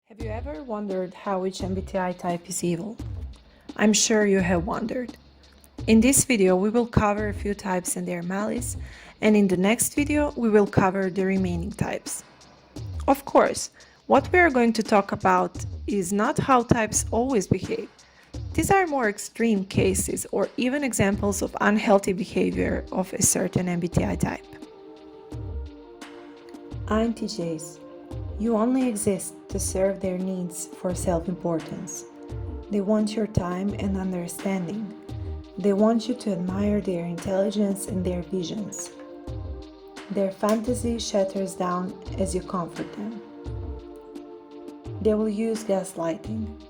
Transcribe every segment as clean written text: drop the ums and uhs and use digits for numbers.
Have you ever wondered how each MBTI type is evil? I'm sure you have wondered. In this video, we will cover a few types and their malice, and in the next video, we will cover the remaining types. Of course, what we are going to talk about is not how types always behave. These are more extreme cases or even examples of unhealthy behavior of a certain MBTI type. INTJs. You only exist to serve their needs for self-importance. They want your time and understanding. They want you to admire their intelligence and their visions. Their fantasy shatters down as you comfort them. They will use gaslighting.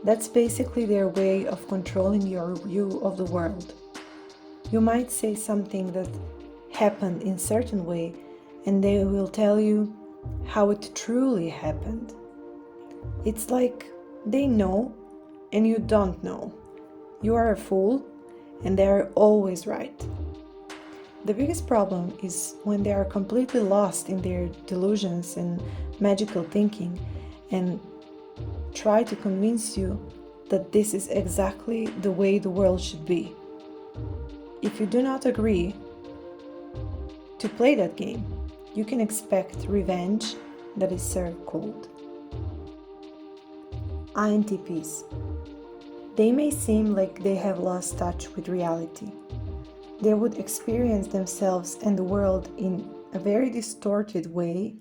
That's basically their way of controlling your view of the world. You might say something that happened in a certain way, and they will tell you how it truly happened. It's like they know and you don't know. You are a fool and they are always right. The biggest problem is when they are completely lost in their delusions and magical thinking and try to convince you that this is exactly the way the world should be. If you do not agree to play that game, you can expect revenge that is served cold. INTPs. They may seem like they have lost touch with reality. They would experience themselves and the world in a very distorted way,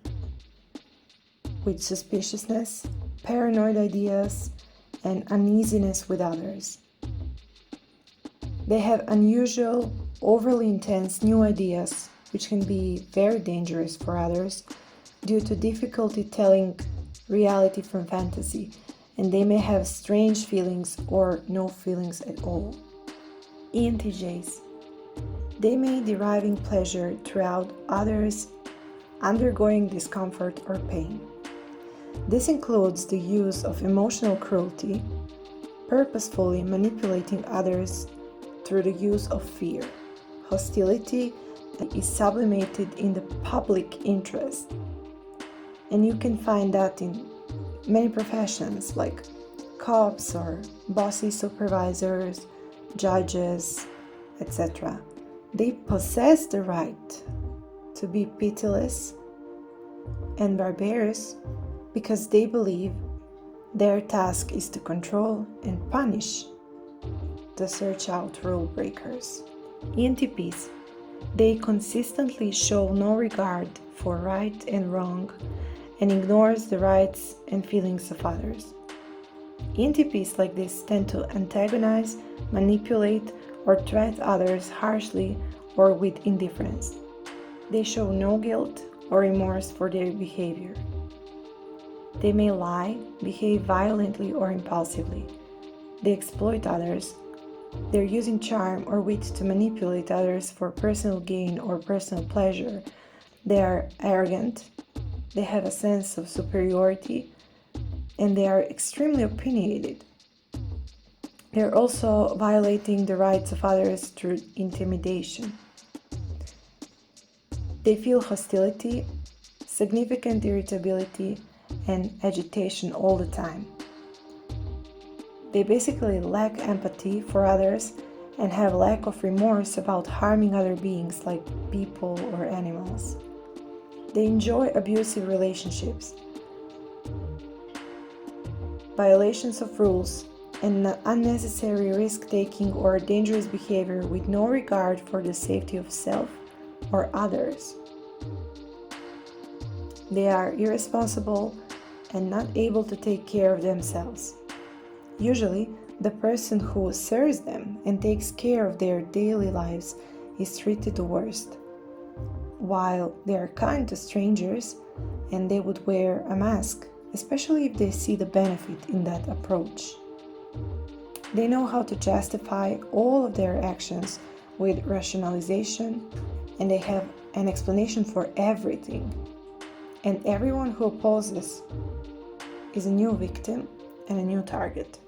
with suspiciousness, paranoid ideas, and uneasiness with others. They have unusual, overly intense new ideas, which can be very dangerous for others due to difficulty telling reality from fantasy, and they may have strange feelings or no feelings at all. ENTJs. They may deriving pleasure throughout others undergoing discomfort or pain. This includes the use of emotional cruelty, purposefully manipulating others through the use of fear, hostility, is sublimated in the public interest. And you can find that in many professions like cops or bossy supervisors, judges, etc. They possess the right to be pitiless and barbarous because they believe their task is to control and punish, to search out rule breakers. ENTPs. They consistently show no regard for right and wrong and ignores the rights and feelings of others. ENTPs like this tend to antagonize, manipulate, or treat others harshly or with indifference. They show no guilt or remorse for their behavior. They may lie, behave violently or impulsively. They exploit others. They're using charm or wit to manipulate others for personal gain or personal pleasure. They are arrogant, they have a sense of superiority, and they are extremely opinionated. They're also violating the rights of others through intimidation. They feel hostility, significant irritability, and agitation all the time. They basically lack empathy for others and have lack of remorse about harming other beings like people or animals. They enjoy abusive relationships, violations of rules, and unnecessary risk-taking or dangerous behavior with no regard for the safety of self or others. They are irresponsible and not able to take care of themselves. Usually, the person who serves them and takes care of their daily lives is treated the worst, while they are kind to strangers and they would wear a mask, especially if they see the benefit in that approach. They know how to justify all of their actions with rationalization, and they have an explanation for everything. And everyone who opposes is a new victim and a new target.